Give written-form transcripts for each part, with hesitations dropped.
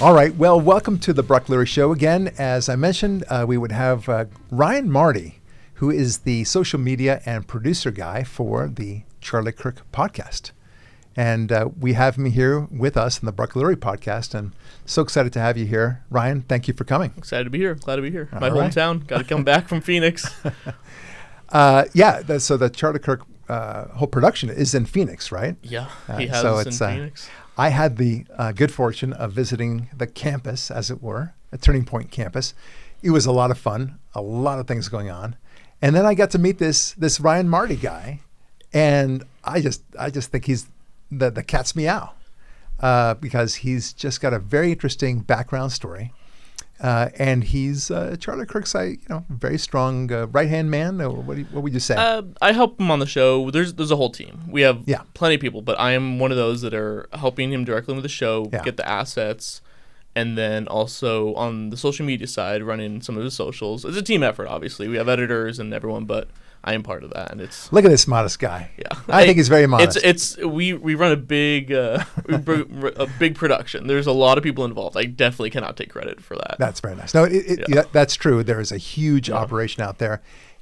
All right. Well, welcome to the Barak Show again. As I mentioned, we would have Ryan Marty, who is the social media and producer guy for the Charlie Kirk podcast. And we have him here with us in the Barak podcast. And so excited to have you here. Ryan, thank you for coming. Excited to be here. Glad to be here. All My right. hometown. Got to come back from Phoenix. So the Charlie Kirk whole production is in Phoenix, right? Yeah, he has so in it's, Phoenix. I had the good fortune of visiting the campus, as it were, a Turning Point campus. It was a lot of fun, a lot of things going on. And then I got to meet this Ryan Marty guy, and I just think he's the cat's meow, because he's just got a very interesting background story. And he's Charlie Kirk's, very strong right-hand man. What would you say? I help him on the show. There's a whole team. We have Yeah. plenty of people, but I am one of those that are helping him directly with the show, Yeah. get the assets, and then also on the social media side, running some of the socials. It's a team effort, obviously. We have editors and everyone, but I am part of that, and it's Look at this modest guy. yeah. I think he's very modest. We run a big a big production. There's a lot of people involved. I definitely cannot take credit for that. That's very nice. No, Yeah. that's true. There is a huge operation out there.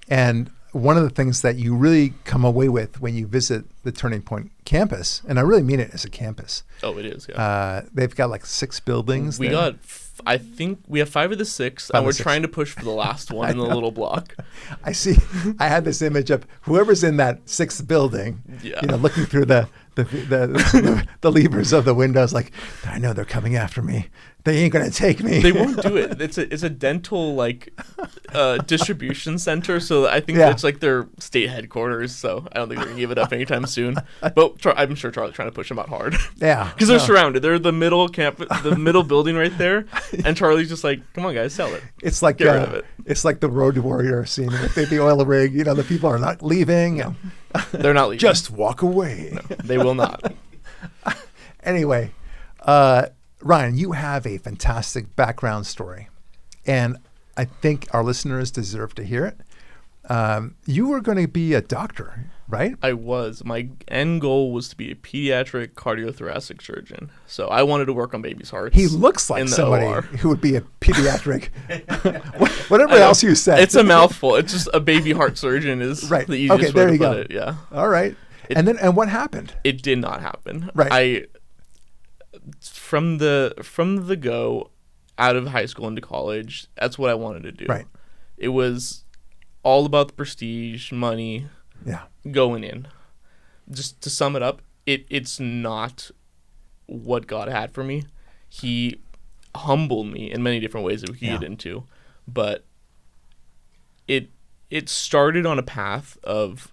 And one of the things that you really come away with when you visit the Turning Point campus, and I really mean it as a campus. Oh, it is, yeah. They've got like 6 buildings. We there. got, I think we have 5 of the 6, Five and of we're the 6. trying to push for the last one in the little block. I see. I had this image of whoever's in that 6th building, Yeah. looking through the levers of the windows, like, I know they're coming after me. They ain't gonna take me. They won't do it. It's a dental distribution center, so I think Yeah. it's like their state headquarters. So I don't think they're gonna give it up anytime soon. But I'm sure Charlie's trying to push them out hard. Yeah, Because they're no. surrounded. They're the middle the middle building right there, and Charlie's just like, "Come on, guys, sell it." It's like Get rid of it. It's like the Road Warrior scene with the oil rig. The people are not leaving. And They're not leaving. just walk away. They will not. Anyway, Ryan, you have a fantastic background story, and I think our listeners deserve to hear it. You were going to be a doctor, right? I was. My end goal was to be a pediatric cardiothoracic surgeon. So I wanted to work on babies' hearts. He looks like in the somebody OR. who would be a pediatric. Whatever else you said. It's a mouthful. It's just a baby heart surgeon is Right. the easiest Okay, way there to you put go. it. Yeah. All right. And what happened? It did not happen. Right. From the go, out of high school into college, that's what I wanted to do. Right. It was all about the prestige, money, Yeah. going in. Just to sum it up, it's not what God had for me. He humbled me in many different ways that we could get into, but it started on a path of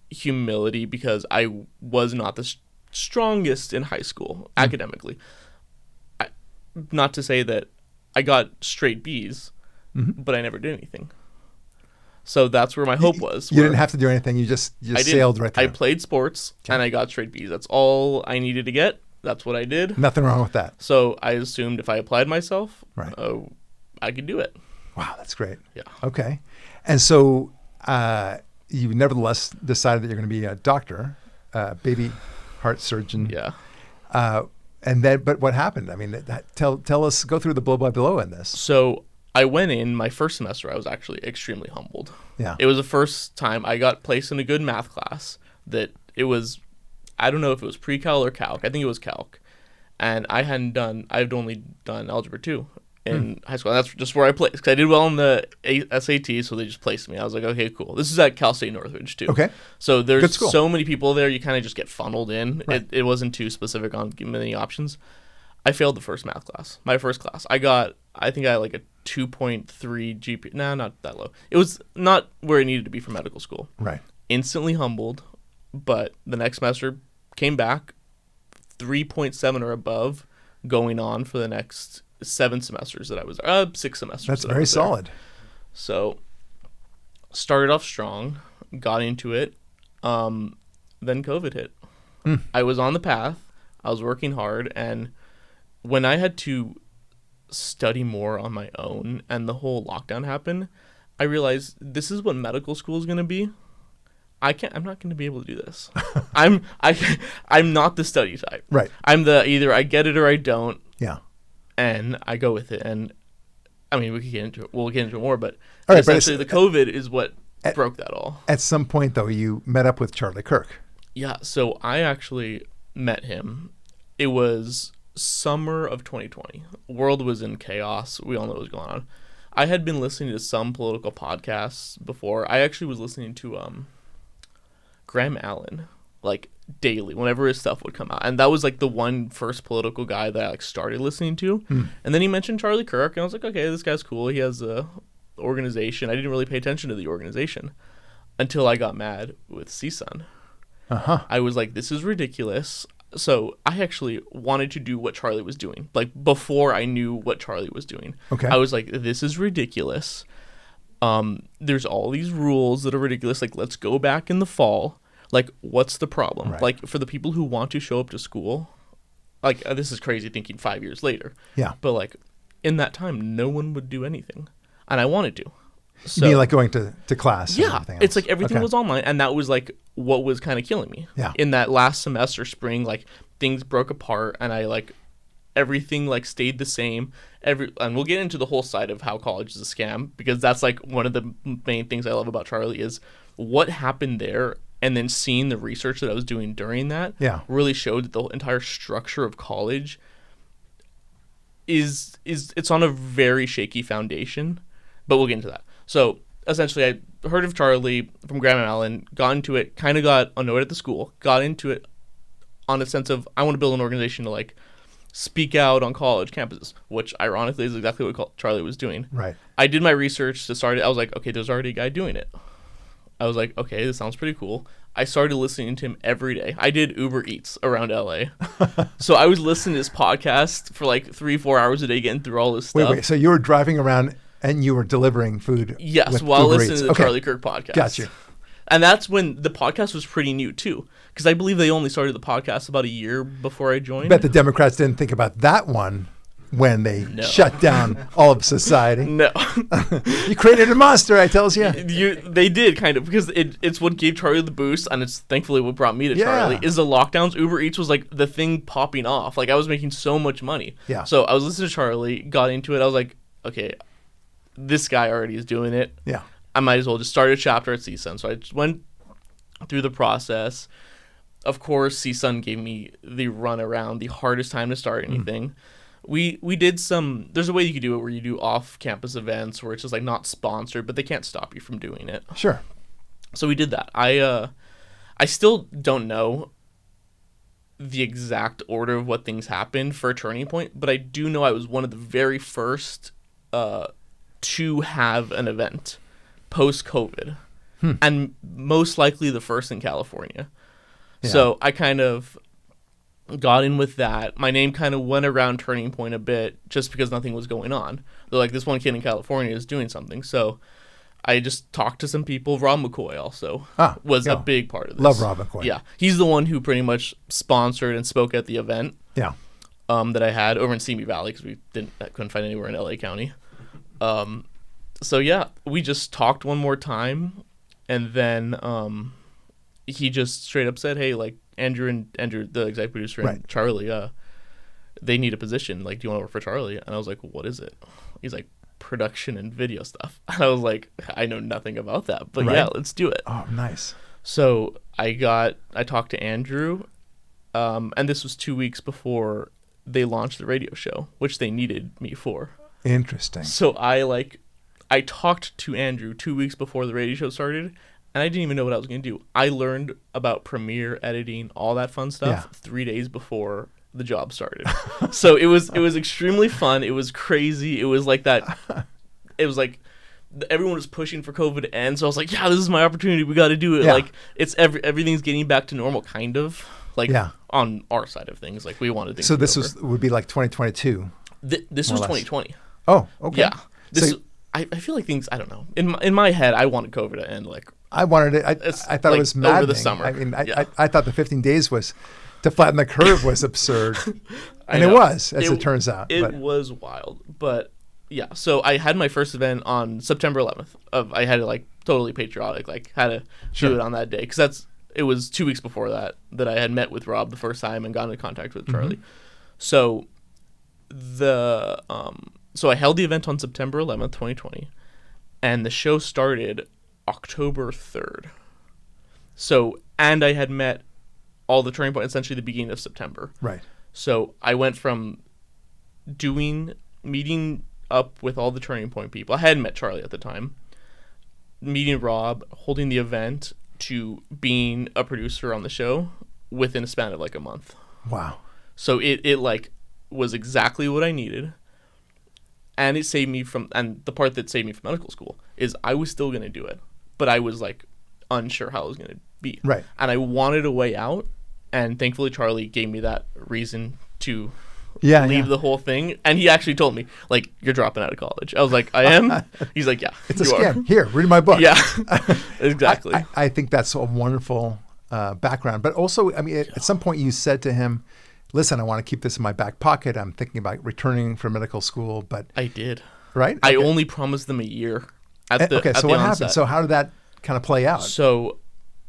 humility because I was not the strongest in high school academically. Not to say that I got straight B's, but I never did anything. So that's where my hope was. You didn't have to do anything. You just sailed right through. I played sports and I got straight B's. That's all I needed to get. That's what I did. Nothing wrong with that. So I assumed if I applied myself, Right. I could do it. Wow, that's great. Yeah. Okay. And so you nevertheless decided that you're going to be a doctor, baby heart surgeon. Yeah. And then, but what happened? I mean, tell us, go through the blow by blow in this. So I went in my first semester. I was actually extremely humbled. Yeah. It was the first time I got placed in a good math class that it was, I don't know if it was pre-calc or calc. I think it was calc. And I'd only done algebra 2 in high school. And that's just where I placed. Because I did well in the SAT, so they just placed me. I was like, okay, cool. This is at Cal State Northridge, too. Okay. So Good there's school. so many people there, you kind of just get funneled in. Right. It wasn't too specific on many options. I failed the first math class, my first class. I think I had like a 2.3 GPA. Nah, not that low. It was not where it needed to be for medical school. Right. Instantly humbled, but the next semester came back 3.7 or above, going on for the next 7 semesters that I was 6 semesters. That's that I very was there. solid. So started off strong, got into it. Then COVID hit. I was on the path. I was working hard, and when I had to study more on my own and the whole lockdown happened, I realized this is what medical school is going to be. I'm not going to be able to do this. I'm not the study type. Right. I'm the either I get it or I don't. Yeah. and I go with it. And I mean, we could get into it. We'll get into it more, but All right, essentially the COVID is what broke that all. At some point, though, you met up with Charlie Kirk. Yeah, so I actually met him. It was summer of 2020. The world was in chaos. We all know what was going on. I had been listening to some political podcasts before. I actually was listening to Graham Allen, like, daily, whenever his stuff would come out. And that was, like, the one first political guy that I, like, started listening to. And then he mentioned Charlie Kirk, and I was like, okay, this guy's cool. He has a organization. I didn't really pay attention to the organization until I got mad with CSUN. I was like, this is ridiculous. So I actually wanted to do what Charlie was doing, like, before I knew what Charlie was doing. Okay. I was like, this is ridiculous. There's all these rules that are ridiculous. Like, let's go back in the fall. Like, what's the problem? Right. Like, for the people who want to show up to school, like, this is crazy thinking 5 years later. Yeah. But, like, in that time, no one would do anything. And I wanted to. So, You mean like going to class? And yeah, everything else? it's like everything Okay. was online, and that was like what was kind of killing me. Yeah. In that last semester, spring, like things broke apart, and I like everything like stayed the same. And we'll get into the whole side of how college is a scam, because that's like one of the main things I love about Charlie is what happened there, and then seeing the research that I was doing during that. Yeah. Really showed that the entire structure of college is it's on a very shaky foundation, but we'll get into that. So essentially, I heard of Charlie from Graham Allen, got into it, kind of got annoyed at the school, got into it on a sense of I want to build an organization to like speak out on college campuses, which ironically is exactly what Charlie was doing. Right. I did my research to start it. I was like, okay, there's already a guy doing it. I was like, okay, this sounds pretty cool. I started listening to him every day. I did Uber Eats around LA. So I was listening to his podcast for like 3-4 hours a day, getting through all this stuff. Wait. So you were driving around and you were delivering food? Yes, with while Uber listening Eats. to the Okay. Charlie Kirk podcast. Got you. And that's when the podcast was pretty new too, because I believe they only started the podcast about a year before I joined. Bet the Democrats didn't think about that one when they No. shut down all of society. No, You created a monster, I tells you. they did kind of, because it's what gave Charlie the boost, and it's thankfully what brought me to Yeah. Charlie. Is the lockdowns. Uber Eats was like the thing popping off. Like I was making so much money. Yeah. So I was listening to Charlie, got into it. I was like, okay, this guy already is doing it. Yeah. I might as well just start a chapter at CSUN. So I just went through the process. Of course, CSUN gave me the run around, the hardest time to start anything. We did some, there's a way you could do it where you do off-campus events where it's just like not sponsored, but they can't stop you from doing it. Sure. So we did that. I still don't know the exact order of what things happened for a turning point, but I do know I was one of the very first to have an event post-COVID, and most likely the first in California. Yeah. So I kind of got in with that. My name kind of went around Turning Point a bit just because nothing was going on. They're like, this one kid in California is doing something. So I just talked to some people. Rob McCoy also was a big part of this. Love Rob McCoy. Yeah. He's the one who pretty much sponsored and spoke at the event Yeah. that I had over in Simi Valley, because I couldn't find anywhere in LA County. So yeah, we just talked one more time, and then he just straight up said, hey, like, Andrew, the executive producer, and Right. Charlie, they need a position. Like, do you want to work for Charlie? And I was like, what is it? He's like, production and video stuff. And I was like, I know nothing about that, but Right. yeah, let's do it. Oh, nice. So I talked to Andrew, and this was 2 weeks before they launched the radio show, which they needed me for. Interesting. So I talked to Andrew 2 weeks before the radio show started, and I didn't even know what I was going to do. I learned about Premiere, editing, all that fun stuff 3 days before the job started. So it was extremely fun. It was crazy. It was like that. It was like everyone was pushing for COVID to end. So I was like, yeah, this is my opportunity. We got to do it. Yeah. Like it's everything's getting back to normal, kind of like Yeah. on our side of things. Like we wanted things. So to be this over. would be like 2022. This more was or less. 2020. Oh, okay. Yeah. This So- I feel like things, I don't know. In my head, I wanted COVID to end like I wanted it. I It's thought like it was over maddening. the summer. I mean, Yeah. I thought the 15 days was to flatten the curve was absurd, I and it know. was, as it turns out. It But was wild, but yeah. So I had my first event on September 11th. I had it like totally patriotic, like had to Sure. do it on that day, because it was 2 weeks before that I had met with Rob the first time and got into contact with Charlie. So So I held the event on September 11th, 2020, and the show started October 3rd. So, and I had met all the Turning Point essentially the beginning of September. Right. So I went from meeting up with all the Turning Point people. I hadn't met Charlie at the time. Meeting Rob, holding the event, to being a producer on the show within a span of like a month. Wow. So it like was exactly what I needed. And it saved me from, and the part that saved me from medical school is I was still going to do it, but I was like unsure how it was going to be. Right. And I wanted a way out. And thankfully, Charlie gave me that reason to leave the whole thing. And he actually told me, like, you're dropping out of college. I was like, I am? He's like, yeah. It's a scam. Here, read my book. Yeah, exactly. I think that's a wonderful background. But also, I mean, at some point you said to him, listen, I want to keep this in my back pocket. I'm thinking about returning from medical school. But I did. Right? I only promised them a year at the Okay, so what happened? So how did that kind of play out? So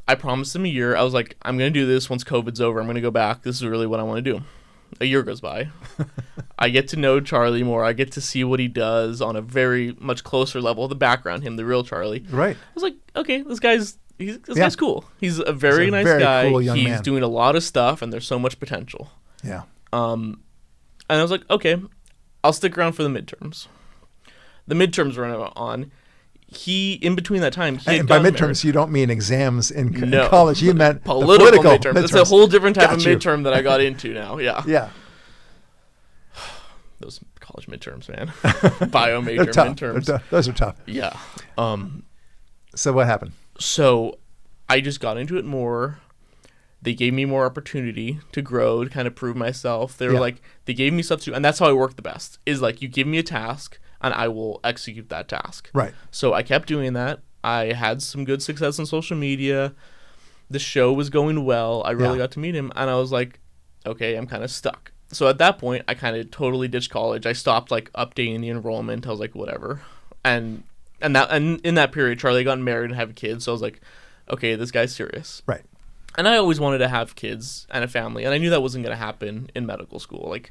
I promised him a year. I was like, I'm going to do this once COVID's over. I'm going to go back. This is really what I want to do. A year goes by. I get to know Charlie more. I get to see what he does on a very much closer level. The background, him, the real Charlie. Right. I was like, okay, this guy's cool. He's a very nice guy. Cool young He's man. doing a lot of stuff, and there's so much potential. Yeah. And I was like, okay, I'll stick around for the midterms. The midterms were on. In between that time, and by midterms, married. you don't mean exams in college. You meant political midterms. It's a whole different type of Got you. midterm that I got into now. Yeah. Yeah. Those college midterms, man. Bio major They're tough. midterms. Those are tough. Yeah. So what happened? So I just got into it more. They gave me more opportunity to grow, to kind of prove myself. They were like, they gave me stuff to, and that's how I work the best, is like, you give me a task and I will execute that task. Right. So I kept doing that. I had some good success on social media. The show was going well. I really got to meet him, and I was like, okay, I'm kind of stuck. So at that point, I kind of totally ditched college. I stopped like updating the enrollment. I was like, whatever. And in that period, Charlie got married and had kids. So I was like, okay, this guy's serious. Right. And I always wanted to have kids and a family, and I knew that wasn't going to happen in medical school. Like,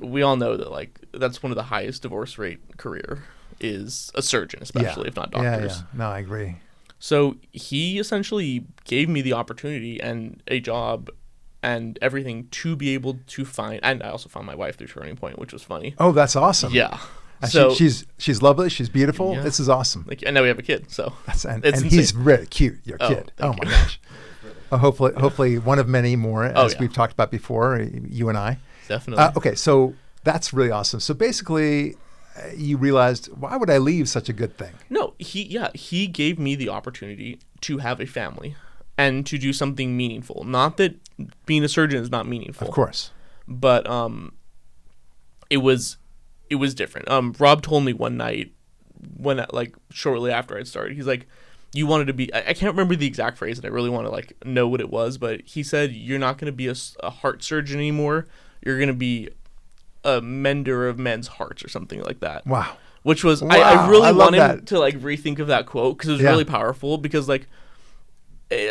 we all know that like that's one of the highest divorce rate career is a surgeon, especially if not doctors. Yeah. No, I agree. So he essentially gave me the opportunity and a job and everything to be able to find, and I also found my wife through Turning Point, which was funny. Oh, that's awesome. Yeah. So she's lovely. She's beautiful. Yeah. This is awesome. Like, and now we have a kid. So and he's really cute. Your kid. Oh my gosh. Hopefully one of many more, as we've talked about before, you and I. Definitely. Okay, so that's really awesome. So basically, you realized, why would I leave such a good thing? No, he gave me the opportunity to have a family and to do something meaningful. Not that being a surgeon is not meaningful. Of course. But it was different. Rob told me one night when like shortly after I'd started, he's like, you wanted to be, I can't remember the exact phrase and I really want to like know what it was, but he said, you're not going to be a heart surgeon anymore. You're going to be a mender of men's hearts or something like that. Wow. Which was, I really wanted that. to like rethink of that quote because it was really powerful, because like,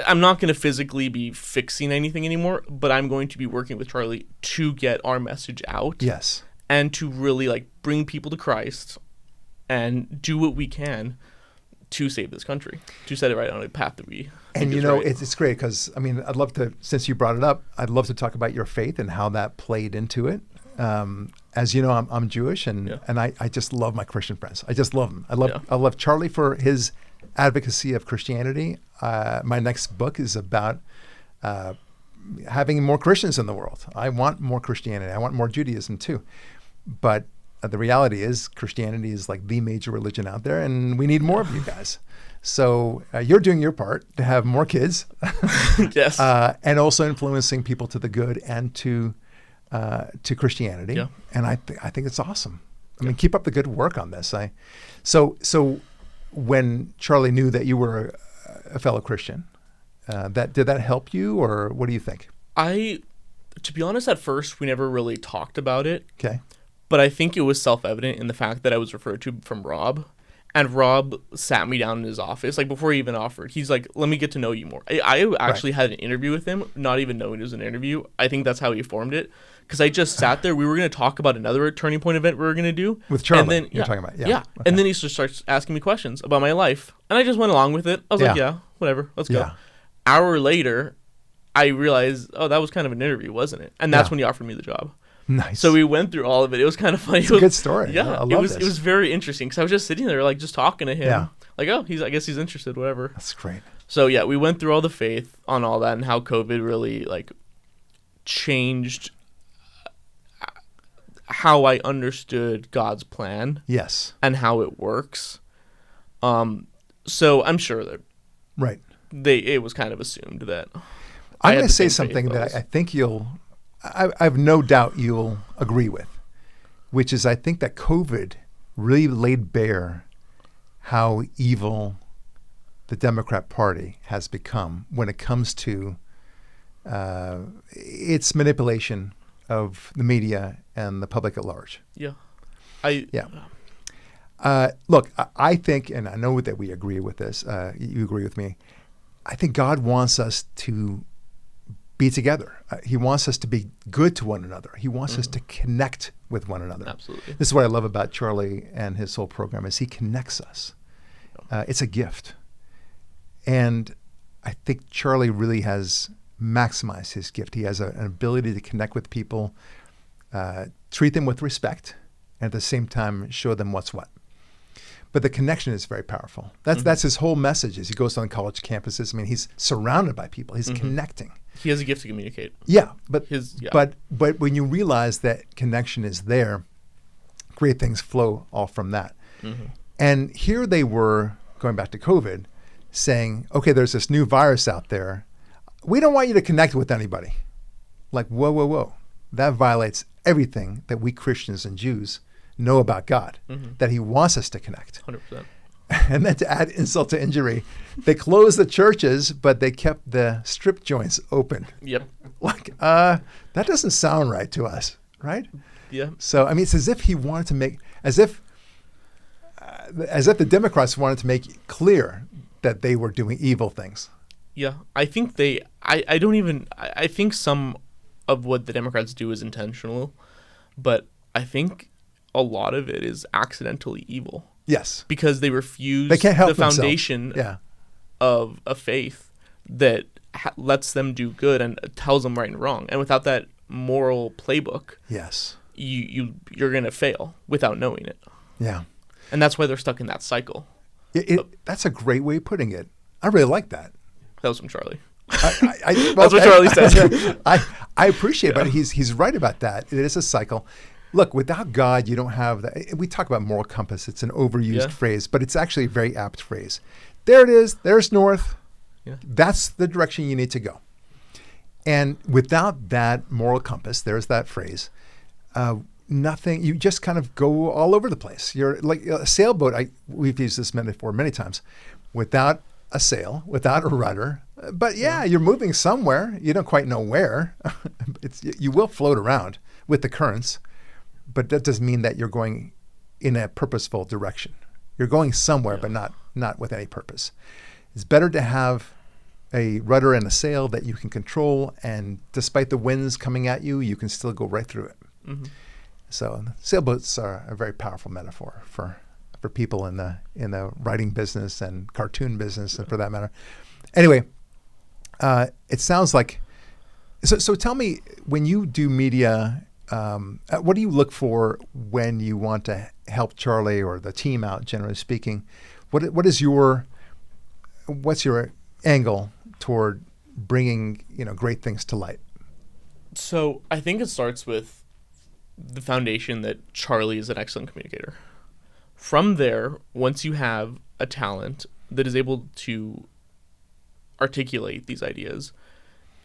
I'm not going to physically be fixing anything anymore, but I'm going to be working with Charlie to get our message out. Yes. And to really like bring people to Christ and do what we can to save this country, to set it right on a path that we. And you know, it's great because, I mean, I'd love to, since you brought it up, I'd love to talk about your faith and how that played into it. As you know, I'm Jewish, and I just love my Christian friends. I just love them. I love Charlie for his advocacy of Christianity. My next book is about having more Christians in the world. I want more Christianity. I want more Judaism too. But the reality is Christianity is like the major religion out there, and we need more of you guys. So you're doing your part to have more kids. Yes. And also influencing people to the good and to Christianity. Yeah. And I think it's awesome. I mean, keep up the good work on this. So when Charlie knew that you were a fellow Christian, did that help you, or what do you think? To be honest, at first we never really talked about it. Okay. But I think it was self-evident in the fact that I was referred to from Rob, And Rob sat me down in his office, like before he even offered. He's like, "Let me get to know you more." I actually had an interview with him, not even knowing it was an interview. I think that's how he formed it, because I just sat there. We were going to talk about another Turning Point event we were going to do with Charlie. And then, you're talking about, yeah. Okay. And then he just starts asking me questions about my life, and I just went along with it. I was like, "Yeah, whatever, let's go." Hour later, I realized, oh, that was kind of an interview, wasn't it? And that's when he offered me the job. Nice. So we went through all of it. It was kind of funny. It's a good story. Yeah, I love it was. this. It was very interesting because I was just sitting there, like, just talking to him. Yeah. Like, oh, I guess he's interested. Whatever. That's great. So yeah, we went through all the faith on all that and how COVID really like changed how I understood God's plan. Yes. And how it works. So I'm sure that right. It was kind of assumed that. I'm going to say something that I think I have no doubt you'll agree with, which is I think that COVID really laid bare how evil the Democrat Party has become when it comes to its manipulation of the media and the public at large. Yeah. Look, I think, and I know that we agree with this, you agree with me, I think God wants us to be together. He wants us to be good to one another. He wants us to connect with one another. Absolutely. This is what I love about Charlie and his whole program is he connects us. It's a gift. And I think Charlie really has maximized his gift. He has an ability to connect with people, treat them with respect, and at the same time show them what's what. But the connection is very powerful. That's his whole message as he goes on college campuses. I mean, he's surrounded by people. He's connecting. He has a gift to communicate. Yeah, but but when you realize that connection is there, great things flow all from that. And here they were, going back to COVID, saying, okay, there's this new virus out there. We don't want you to connect with anybody. Like, whoa. That violates everything that we Christians and Jews know about God, that he wants us to connect. 100%. And then to add insult to injury, they closed the churches, but they kept the strip joints open. Yep. Like, that doesn't sound right to us, right? Yeah. So, I mean, it's as if he wanted to make, as if the Democrats wanted to make clear that they were doing evil things. Yeah. I think I think some of what the Democrats do is intentional, but I think a lot of it is accidentally evil. Yes. Because they refuse they can't help the foundation of a faith that lets them do good and tells them right and wrong. And without that moral playbook, yes, you're going to fail without knowing it. Yeah. And that's why they're stuck in that cycle. That's a great way of putting it. I really like that. That was from Charlie. That's what Charlie said. I appreciate it, but he's right about that. It is a cycle. Look, without God, you don't have that. We talk about moral compass. It's an overused phrase, but it's actually a very apt phrase. There it is. There's north. Yeah. That's the direction you need to go. And without that moral compass, there's that phrase, nothing, you just kind of go all over the place. You're like a sailboat. We've used this metaphor many times. Without a sail, without a rudder, but you're moving somewhere. You don't quite know where. You will float around with the currents. But that doesn't mean that you're going in a purposeful direction. You're going somewhere, but not with any purpose. It's better to have a rudder and a sail that you can control, and despite the winds coming at you, you can still go right through it. So sailboats are a very powerful metaphor for people in the writing business and cartoon business, and for that matter. Anyway, it sounds like. So tell me, when you do media. What do you look for when you want to help Charlie or the team out, generally speaking? What's your angle toward bringing great things to light? So I think it starts with the foundation that Charlie is an excellent communicator. From there, once you have a talent that is able to articulate these ideas,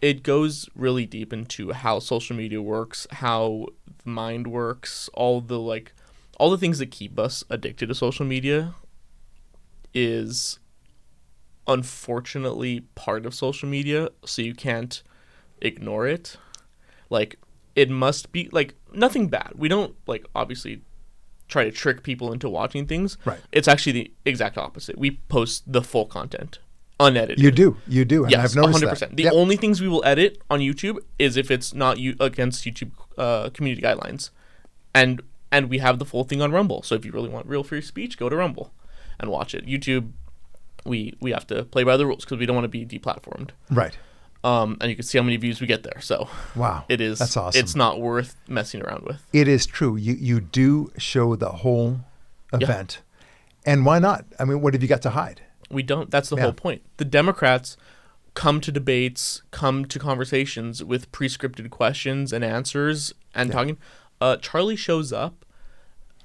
it goes really deep into how social media works, how the mind works, all the things that keep us addicted to social media is unfortunately part of social media, so you can't ignore it. Like, it must be like nothing bad. We don't obviously try to trick people into watching things. Right. It's actually the exact opposite. We post the full content, unedited. You do. And Yes, I've noticed 100%. that. The only things we will edit on YouTube is if it's not against YouTube community guidelines. And we have the full thing on Rumble. So if you really want real free speech, go to Rumble and watch it. YouTube, we have to play by the rules because we don't want to be deplatformed. Right. And you can see how many views we get there. So wow, that's awesome. It's not worth messing around with. It is true. You do show the whole event. And why not? I mean, what have you got to hide? We don't. That's the whole point. The Democrats come to debates, come to conversations with pre-scripted questions and answers and talking. Charlie shows up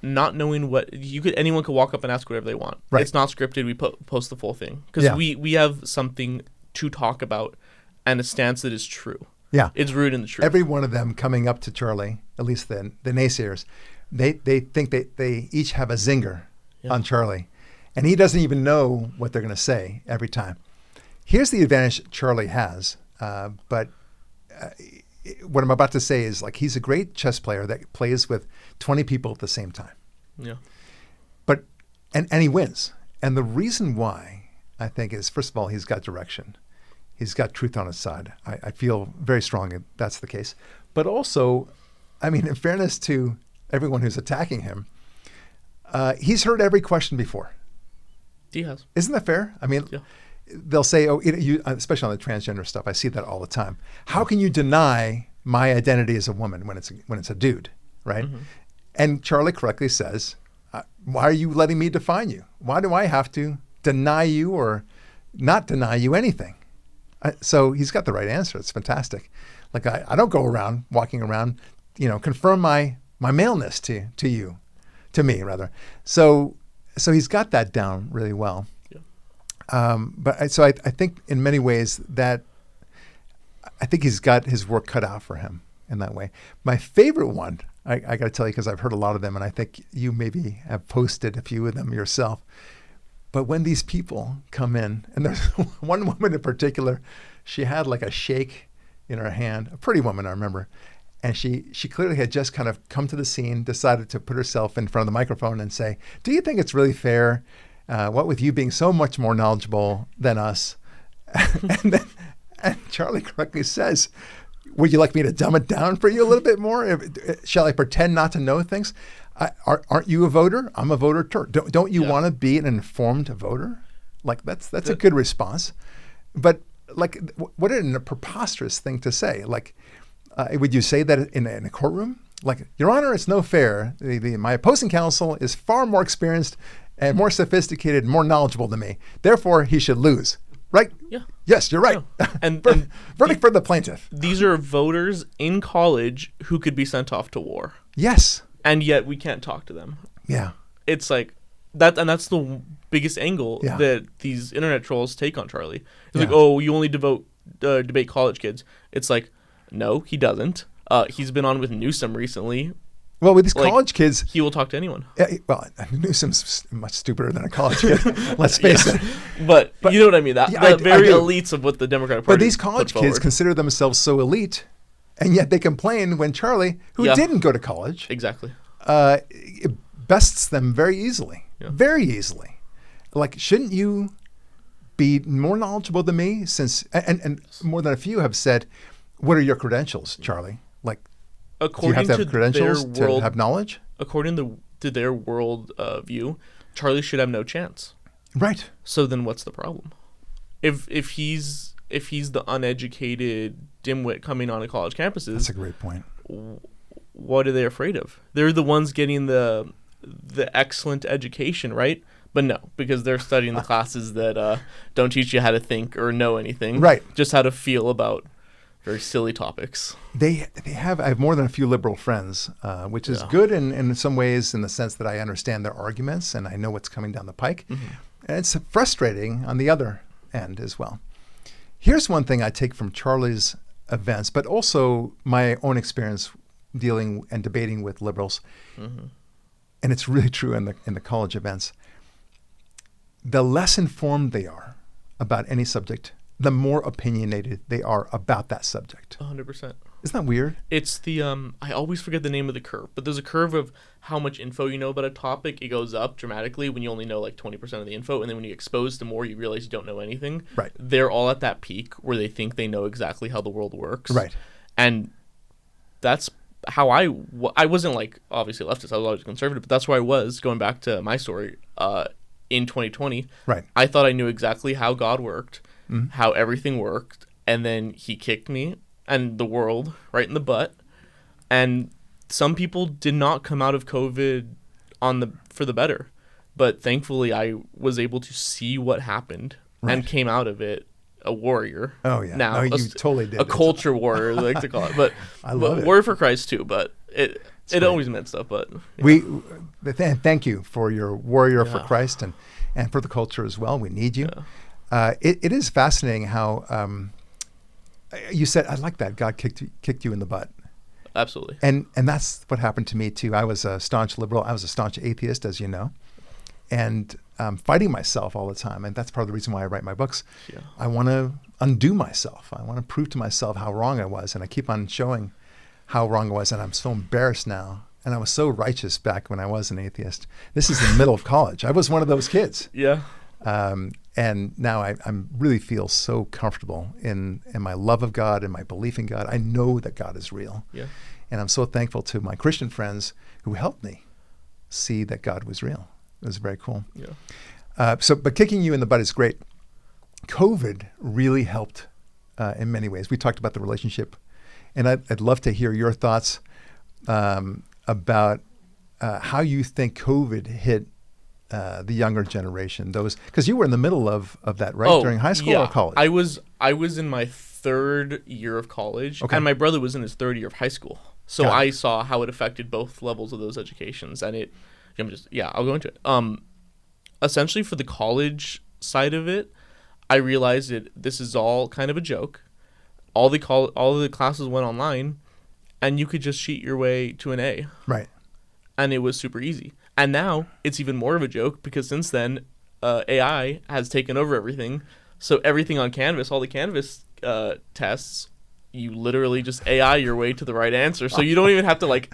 not knowing what anyone could walk up and ask whatever they want. Right. It's not scripted. We post the full thing because we have something to talk about and a stance that is true. Yeah. It's rooted in the truth. Every one of them coming up to Charlie, at least the naysayers, they think they each have a zinger on Charlie. And he doesn't even know what they're going to say every time. Here's the advantage Charlie has. But what I'm about to say is, like, he's a great chess player that plays with 20 people at the same time. Yeah. But and he wins. And the reason why, I think, is, first of all, he's got direction. He's got truth on his side. I feel very strongly that's the case. But also, I mean, in fairness to everyone who's attacking him, he's heard every question before. He has. Isn't that fair? I mean, they'll say, especially on the transgender stuff, I see that all the time. How can you deny my identity as a woman when it's a dude, right? Mm-hmm. And Charlie correctly says, why are you letting me define you? Why do I have to deny you or not deny you anything? So he's got the right answer. It's fantastic. Like, I don't go around walking around, confirm my maleness to you, to me rather. So he's got that down really well. Yeah. But I think in many ways that I think he's got his work cut out for him in that way. My favorite one, I got to tell you, because I've heard a lot of them, and I think you maybe have posted a few of them yourself. But when these people come in, and there's one woman in particular, she had like a shake in her hand, a pretty woman, I remember. And she clearly had just kind of come to the scene, decided to put herself in front of the microphone and say, do you think it's really fair, what with you being so much more knowledgeable than us? and Charlie correctly says, would you like me to dumb it down for you a little bit more? Shall I pretend not to know things? Aren't you a voter? I'm a voter too. Don't you want to be an informed voter? Like, that's a good response. But like, what a preposterous thing to say. Like, would you say that in a courtroom? Like, Your Honor, it's no fair. My opposing counsel is far more experienced and more sophisticated and more knowledgeable than me. Therefore, he should lose. Right? Yeah. Yes, you're right. Yeah. And verdict for the plaintiff. These are voters in college who could be sent off to war. Yes. And yet we can't talk to them. Yeah. It's like that, and that's the biggest angle that these internet trolls take on Charlie. It's like, oh, you only debate college kids. It's like, no, he doesn't. He's been on with Newsom recently. Well, with these college kids, he will talk to anyone. Well, Newsom's much stupider than a college kid. Let's face it. But you know what I mean. The very elites of what the Democratic Party. But these college kids consider themselves so elite, and yet they complain when Charlie, who didn't go to college, exactly, bests them very easily. Yeah. Very easily. Like, shouldn't you be more knowledgeable than me? Since and more than a few have said, "What are your credentials, Charlie?" Like, do you have to have credentials to have knowledge? According to their world view, Charlie should have no chance. Right. So then, what's the problem? If he's the uneducated dimwit coming on to college campuses, that's a great point. What are they afraid of? They're the ones getting the excellent education, right? But no, because they're studying the classes that don't teach you how to think or know anything. Right. Just how to feel about very silly topics. I have more than a few liberal friends, which is good in some ways, in the sense that I understand their arguments and I know what's coming down the pike. Mm-hmm. And it's frustrating on the other end as well. Here's one thing I take from Charlie's events, but also my own experience dealing and debating with liberals. Mm-hmm. And it's really true in the college events. The less informed they are about any subject, the more opinionated they are about that subject. 100%. Isn't that weird? It's the I always forget the name of the curve, but there's a curve of how much info you know about a topic. It goes up dramatically when you only know like 20% of the info, and then when you get exposed to more, you realize you don't know anything. Right. They're all at that peak where they think they know exactly how the world works. Right. And that's how I wasn't like obviously leftist. I was always conservative, but that's where I was going back to my story. In 2020, Right. I thought I knew exactly how God worked, Mm-hmm. how everything worked, and then He kicked me and the world right in the butt. And some people did not come out of COVID for the better, but thankfully I was able to see what happened and came out of it a warrior. Oh yeah, now no, you totally did. a culture warrior, they like to call it, but I love it. Warrior for Christ too. But it always meant stuff. But Thank you for your warrior for Christ and for the culture as well. We need you. Yeah. It is fascinating how you said, I like that, God kicked you in the butt. Absolutely. And that's what happened to me too. I was a staunch liberal. I was a staunch atheist, as you know, and fighting myself all the time. And that's part of the reason why I write my books. Yeah. I want to undo myself. I want to prove to myself how wrong I was. And I keep on showing how wrong I was. And I'm so embarrassed now. And I was so righteous back when I was an atheist. This is the middle of college. I was one of those kids. Yeah. And now I really feel so comfortable in my love of God and my belief in God. I know that God is real. Yeah. And I'm so thankful to my Christian friends who helped me see that God was real. It was very cool. Yeah. But kicking you in the butt is great. COVID really helped in many ways. We talked about the relationship, and I'd love to hear your thoughts about how you think COVID hit the younger generation. Because you were in the middle of that, right? During high school or college? I was in my third year of college, and my brother was in his third year of high school. So I saw how it affected both levels of those educations, and I'll go into it. Essentially, for the college side of it, I realized that this is all kind of a joke. All of the classes went online, and you could just cheat your way to an A. Right. And it was super easy. And now it's even more of a joke because since then, AI has taken over everything. So everything on Canvas, all the Canvas tests, you literally just AI your way to the right answer. So you don't even have to like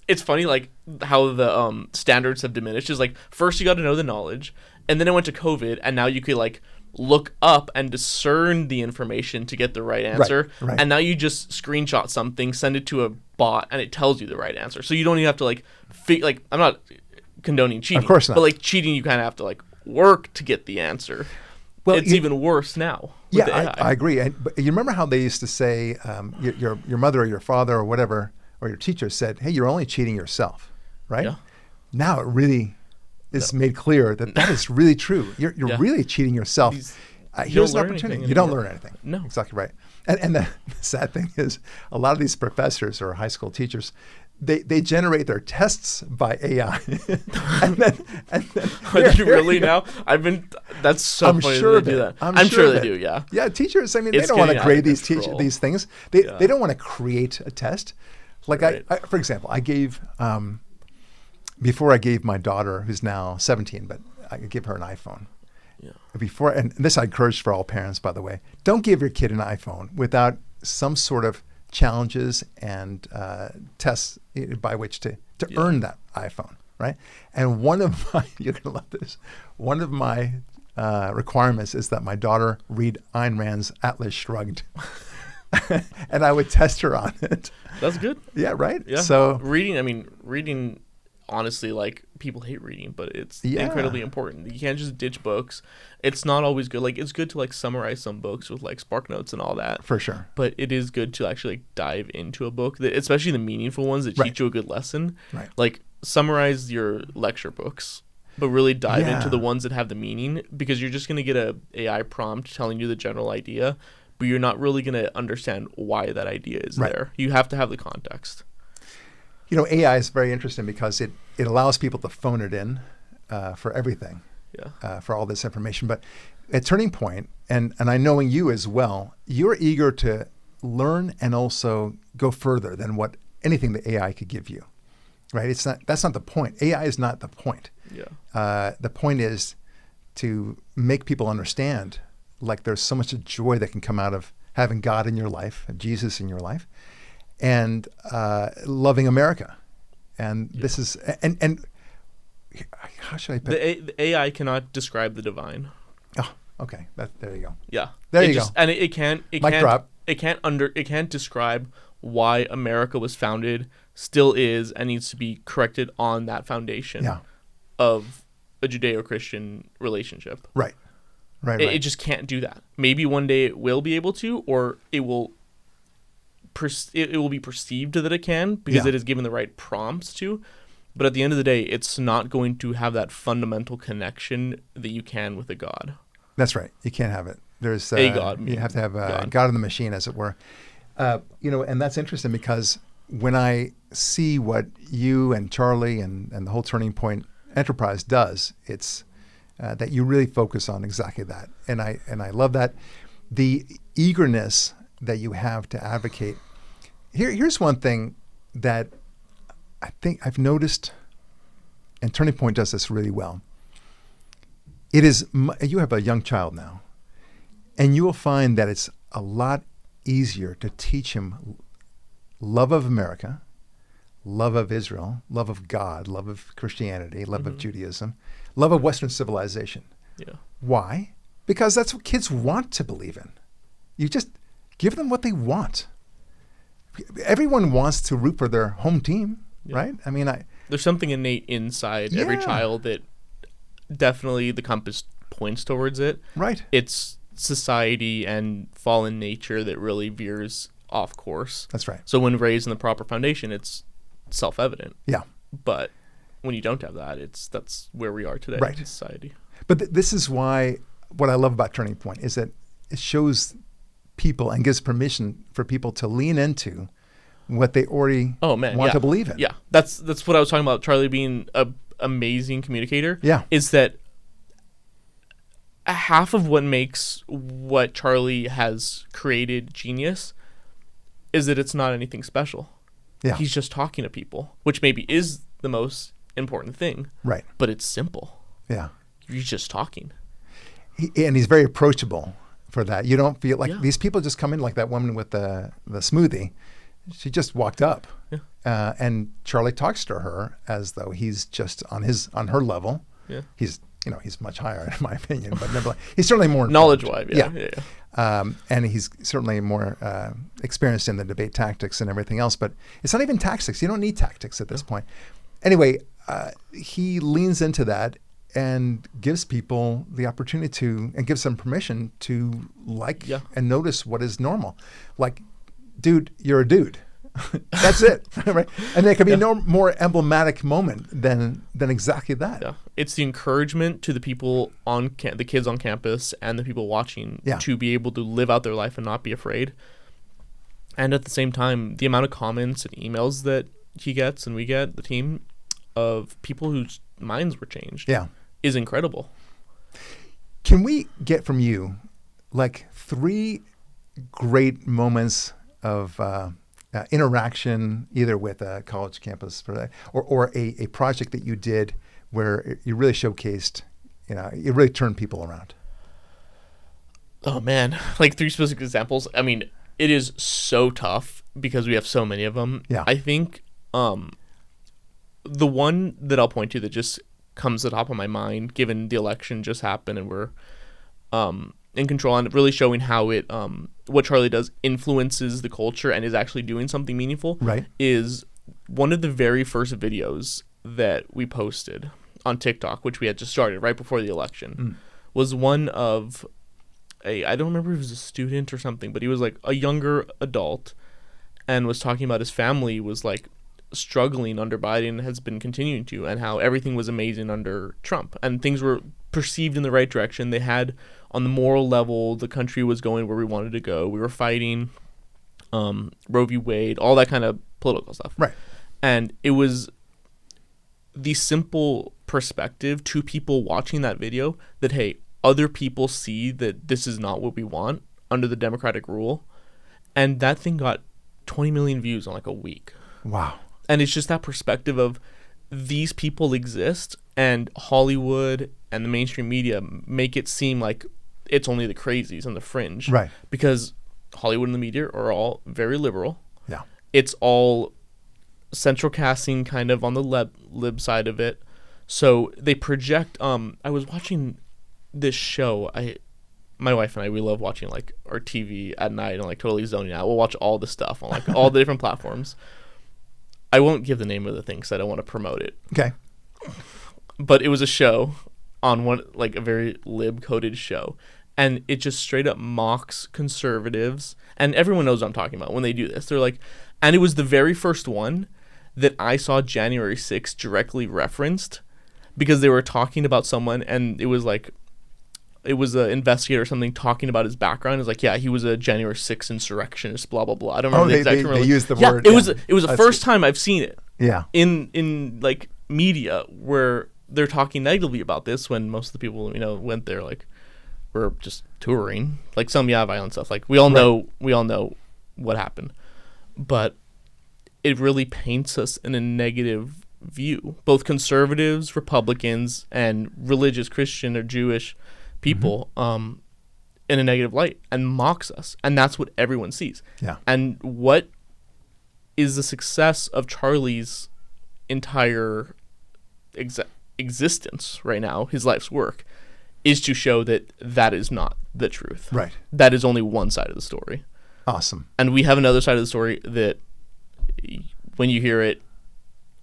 it's funny like how the standards have diminished. Is like first you got to know the knowledge, and then it went to COVID, and now you could like look up and discern the information to get the right answer. Right. And now you just screenshot something, send it to a bot, and it tells you the right answer. So you don't even have to like I'm not condoning cheating. Of course not. But like cheating, you kind of have to like work to get the answer. Well, it's even worse now. With the AI. I agree. But you remember how they used to say, your mother or your father or whatever, or your teacher said, hey, you're only cheating yourself, right? Yeah. Now it really is made clear that is really true. You're really cheating yourself. Here's an opportunity. You don't learn anything. No. Exactly right. And the sad thing is a lot of these professors or high school teachers, they generate their tests by AI. and then Are you really now? That's so I'm funny sure they do that. I'm sure they do, yeah. Yeah, teachers, I mean, It's they don't want to getting grade out of these control. things. They don't want to create a test. Like Right. I for example, I gave, before I gave my daughter, who's now 17, but I could give her an iPhone. Yeah. And this I encourage for all parents, by the way, don't give your kid an iPhone without some sort of challenges and tests by which to earn that iPhone, right? And one of my, you're going to love this, one of my requirements is that my daughter read Ayn Rand's Atlas Shrugged. And I would test her on it. That's good. Yeah, right? Yeah. So reading, honestly, like, people hate reading, but it's incredibly important. You can't just ditch books. It's not always good. Like, it's good to, like, summarize some books with, like, Spark Notes and all that. For sure. But it is good to actually like, dive into a book, especially the meaningful ones that teach you a good lesson. Right. Like, summarize your lecture books, but really dive into the ones that have the meaning, because you're just going to get a AI prompt telling you the general idea, but you're not really going to understand why that idea is there. You have to have the context. You know, AI is very interesting because it allows people to phone it in for everything, for all this information. But at Turning Point, and I knowing you as well, you're eager to learn and also go further than what anything the AI could give you, right? That's not the point. AI is not the point. Yeah. The point is to make people understand like there's so much joy that can come out of having God in your life, and Jesus in your life, and loving America. And this is and how should I put it? The AI cannot describe the divine. Oh, okay. There you go. Yeah. There you go. And it can't drop. It can't describe why America was founded, still is, and needs to be corrected on that foundation of a Judeo-Christian relationship. Right. It just can't do that. Maybe one day it will be able to, or it will be perceived that it can, because it is given the right prompts to. But at the end of the day, it's not going to have that fundamental connection that you can with a God. That's right. You can't have it. There's a God. You have to have God in the machine, as it were. And that's interesting, because when I see what you and Charlie and the whole Turning Point enterprise does, it's that you really focus on exactly that. And I love that. The eagerness that you have to advocate. Here's one thing that I think I've noticed, and Turning Point does this really well. It is, you have a young child now, and you will find that it's a lot easier to teach him love of America, love of Israel, love of God, love of Christianity, love of Judaism, love of Western civilization. Yeah. Why? Because that's what kids want to believe in. You just give them what they want. Everyone wants to root for their home team, right? I mean, there's something innate inside every child that definitely the compass points towards it. Right. It's society and fallen nature that really veers off course. That's right. So when raised in the proper foundation, it's self-evident. Yeah. But when you don't have that, that's where we are today in society. But this is why what I love about Turning Point is that it shows people and gives permission for people to lean into what they already want to believe in. Yeah, that's what I was talking about. Charlie being an amazing communicator. Yeah, is that half of what makes what Charlie has created genius is that it's not anything special. Yeah, he's just talking to people, which maybe is the most important thing. Right, but it's simple. Yeah, you're just talking, and he's very approachable. For that, you don't feel like these people just come in like that woman with the smoothie. She just walked up, and Charlie talks to her as though he's just on her level. Yeah, he's much higher in my opinion, but nevertheless, he's certainly more knowledge-wise. And he's certainly more experienced in the debate tactics and everything else. But it's not even tactics. You don't need tactics at this point. Anyway, he leans into that and gives people the opportunity to, and gives them permission to and notice what is normal. Like, dude, you're a dude. That's it, right? And there could be no more emblematic moment than exactly that. Yeah, it's the encouragement to the people the kids on campus and the people watching to be able to live out their life and not be afraid. And at the same time, the amount of comments and emails that he gets and we get, the team, of people whose minds were changed. Yeah. Is incredible. Can we get from you like 3 great moments of interaction, either with a college campus or a project that you did where you really showcased, you really turned people around? Oh man, like 3 specific examples. I mean, it is so tough because we have so many of them. Yeah. I think the one that I'll point to that just comes to the top of my mind, given the election just happened and we're in control, and really showing how it what Charlie does influences the culture and is actually doing something meaningful, right, is one of the very first videos that we posted on TikTok, which we had just started right before the election, was one of I don't remember if he was a student or something, but he was like a younger adult and was talking about his family was like struggling under Biden, has been continuing to, and how everything was amazing under Trump and things were perceived in the right direction. They had, on the moral level, the country was going where we wanted to go. We were fighting Roe v. Wade, all that kind of political stuff. Right. And it was the simple perspective to people watching that video that, hey, other people see that this is not what we want under the Democratic rule. And that thing got 20 million views on like a week. Wow. And it's just that perspective of these people exist, and Hollywood and the mainstream media make it seem like it's only the crazies and the fringe. Right. Because Hollywood and the media are all very liberal. Yeah. It's all central casting kind of on the lib side of it. So they project I was watching this show. My wife and I, we love watching like our TV at night and like totally zoning out. We'll watch all the stuff on like all the different platforms. I won't give the name of the thing because I don't want to promote it. Okay. But it was a show on one, like a very lib-coded show. And it just straight up mocks conservatives. And everyone knows what I'm talking about when they do this. They're like, and it was the very first one that I saw January 6th directly referenced because they were talking about someone and it was like, it was an investigator or something talking about his background. It's like, yeah, he was a January 6th insurrectionist, blah, blah, blah. I don't remember the exact term. They used the word. It was the first time I've seen it. Yeah. In like media where they're talking negatively about this when most of the people, went there like were just touring. Like some violent stuff. Like we all know what happened. But it really paints us in a negative view. Both conservatives, Republicans, and religious Christian or Jewish people in a negative light and mocks us. And that's what everyone sees. Yeah. And what is the success of Charlie's entire existence right now, his life's work, is to show that that is not the truth. Right. That is only one side of the story. Awesome. And we have another side of the story that when you hear it,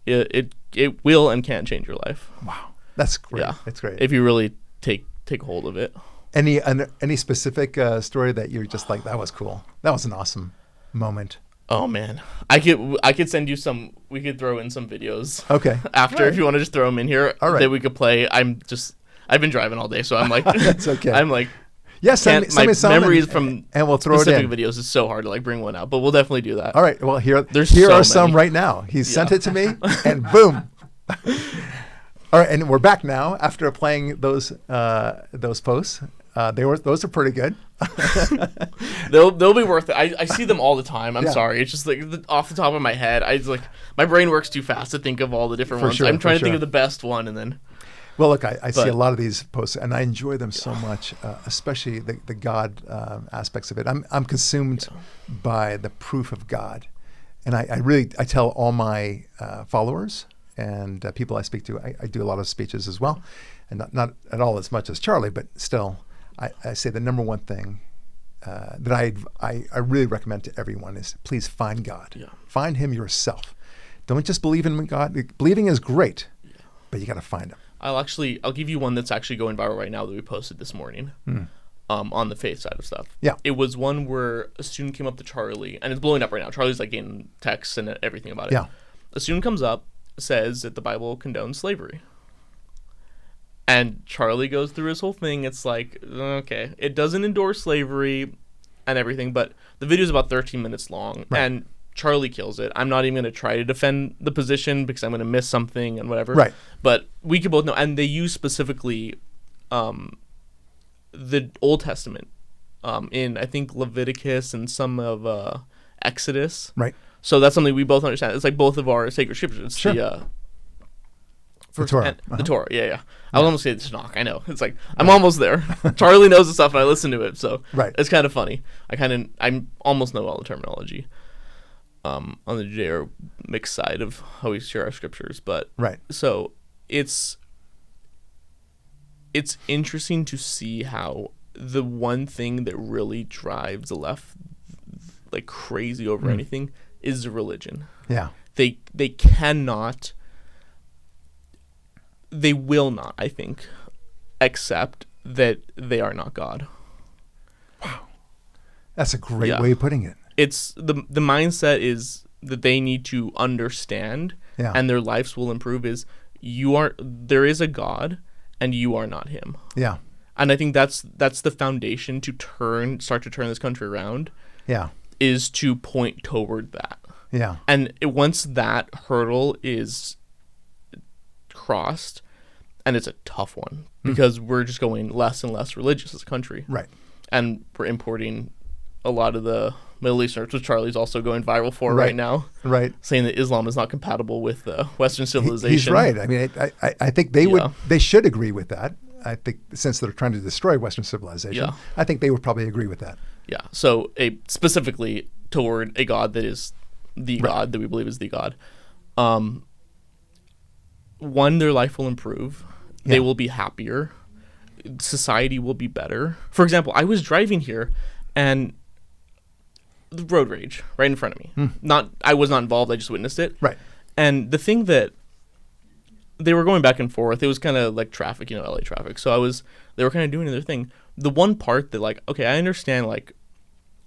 it will and can change your life. Wow. That's great. Yeah. That's great. If you really take hold of it. Any specific story that you're just like, that was cool. That was an awesome moment. Oh man, I could send you some. We could throw in some videos. Okay. After, if you want to just throw them in here, all right, that we could play. I've been driving all day, so I'm like, that's okay. I'm like, yes, yeah, my memories from and we'll throw specific it in. Videos is so hard to like bring one out, but we'll definitely do that. All right. Well, here so are some many. right now. He sent it to me, and boom. All right, and we're back now after playing those posts. Those are pretty good. They'll be worth it. I see them all the time. I'm Yeah. sorry. It's just like off the top of my head. My brain works too fast to think of all the different ones. Sure, I'm trying to sure. think of the best one and then. Well, look, I see a lot of these posts, and I enjoy them so much, especially the God aspects of it. I'm consumed by the proof of God, and I tell all my followers and people I speak to. I do a lot of speeches as well, and not at all as much as Charlie, but still, I say the number one thing that I really recommend to everyone is please find God. Yeah. Find Him yourself. Don't just believe in God. Believing is great, but you got to find Him. I'll give you one that's actually going viral right now that we posted this morning on the faith side of stuff. Yeah. It was one where a student came up to Charlie, and it's blowing up right now. Charlie's like getting texts and everything about it. Yeah. A student comes up, says that the Bible condones slavery. And Charlie goes through his whole thing. It's like, okay, it doesn't endorse slavery and everything, but the video is about 13 minutes long. Right. And Charlie kills it. I'm not even going to try to defend the position because I'm going to miss something and whatever. Right. But we can both know, and they use specifically the Old Testament in, I think, Leviticus and some of Exodus. Right. So that's something we both understand. It's like both of our sacred scriptures. It's Sure. The Torah. The Torah, yeah. I was almost saying the Tanakh. I know. It's like I'm almost there. Charlie knows the stuff, and I listen to it, so it's kind of funny. I almost know all the terminology on the Judeo mixed side of how we share our scriptures, but so it's interesting to see how the one thing that really drives the left like crazy over anything is the religion. Yeah, they cannot. They will not, I think, accept that they are not God. Wow. That's a great way of putting it. It's the mindset is that they need to understand and their lives will improve is there is a God and you are not him. Yeah. And I think that's the foundation to start to turn this country around. Yeah. Is to point toward that. Yeah. And once that hurdle is crossed, and it's a tough one because we're just going less and less religious as a country, right? And we're importing a lot of the Middle Easterners, which Charlie's also going viral for right now, right? Saying that Islam is not compatible with Western civilization. He's right. I mean, I think they should agree with that. I think since they're trying to destroy Western civilization, Yeah. I think they would probably agree with that. Yeah. So specifically toward a God that is the God that we believe is the God. One, their life will improve. They Yeah. will be happier. Society will be better. For example, I was driving here and the road rage right in front of me. I was not involved. I just witnessed it. Right. And the thing that they were going back and forth, it was kind of like traffic, LA traffic. So they were kind of doing their thing. The one part that like, okay, I understand like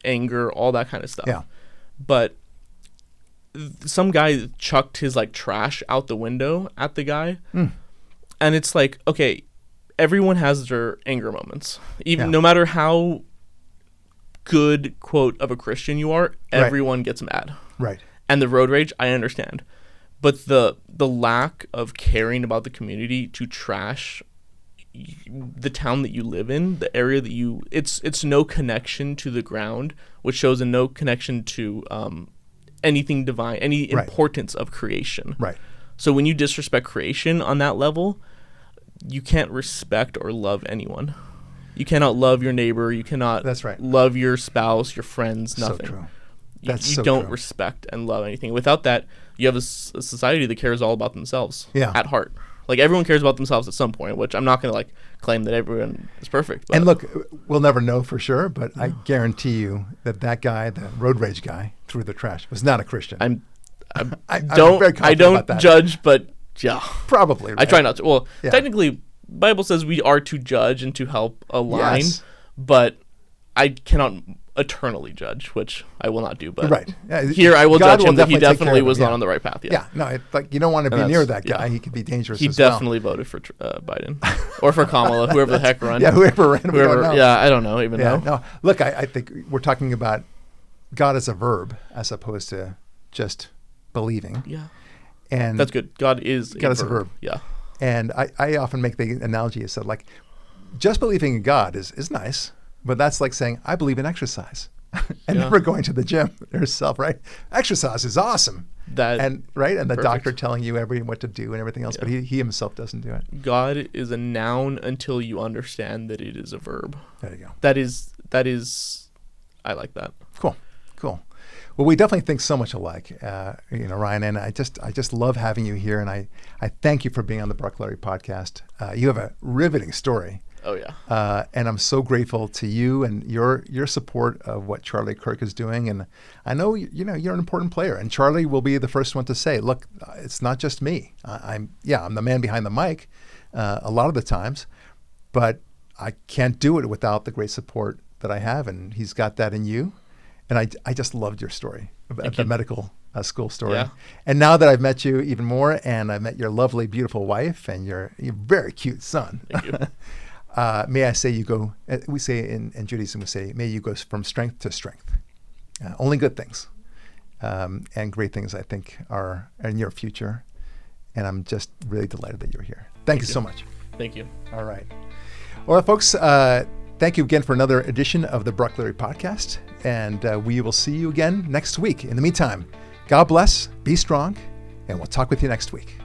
anger, all that kind of stuff. Yeah. But some guy chucked his like trash out the window at the guy. And it's like, okay, everyone has their anger moments. Even no matter how good, quote, of a Christian you are, everyone gets mad. Right. And the road rage, I understand. But the lack of caring about the community to trash the town that you live in, the area that it's no connection to the ground, which shows a no connection to anything divine, any importance of creation. Right. So when you disrespect creation on that level, you can't respect or love anyone. You cannot love your neighbor. You cannot love your spouse, your friends, nothing. So true. You don't respect and love anything. Without that, you have a society that cares all about themselves at heart. Like everyone cares about themselves at some point, which I'm not going to like claim that everyone is perfect. But. And look, we'll never know for sure, but I guarantee you that guy, the road rage guy, threw the trash was not a Christian. I don't judge, but yeah, probably. Right? I try not to. Well, technically, Bible says we are to judge and to help align, but I cannot eternally judge, which I will not do. But here I will judge him that he definitely was not on the right path. Yeah, no, it's like you don't want to be near that guy. He could be dangerous. He definitely voted for Biden or for Kamala, whoever the heck run. Whoever ran. I don't know. No, look, I think we're talking about God as a verb as opposed to just believing. Yeah, and that's good. God is a verb. Yeah, and I often make the analogy is that like just believing in God is nice. But that's like saying, I believe in exercise and never going to the gym yourself, right? Exercise is awesome. And the doctor telling you what to do and everything else, but he himself doesn't do it. God is a noun until you understand that it is a verb. There you go. That is, I like that. Cool. Well, we definitely think so much alike, Ryan, and I just love having you here, and I thank you for being on the Barak podcast. You have a riveting story. Oh yeah. And I'm so grateful to you and your support of what Charlie Kirk is doing. And I know you're an important player. And Charlie will be the first one to say, "Look, it's not just me. I'm the man behind the mic a lot of the times, but I can't do it without the great support that I have." And he's got that in you. And I just loved your story, the medical school story. Yeah. And now that I've met you even more, and I've met your lovely, beautiful wife and your very cute son. Thank you. May I say you go, we say in Judaism, we say, may you go from strength to strength. Only good things and great things, I think, are in your future. And I'm just really delighted that you're here. Thank you so much. Thank you. All right. Well, folks, thank you again for another edition of the Barak podcast. And we will see you again next week. In the meantime, God bless, be strong, and we'll talk with you next week.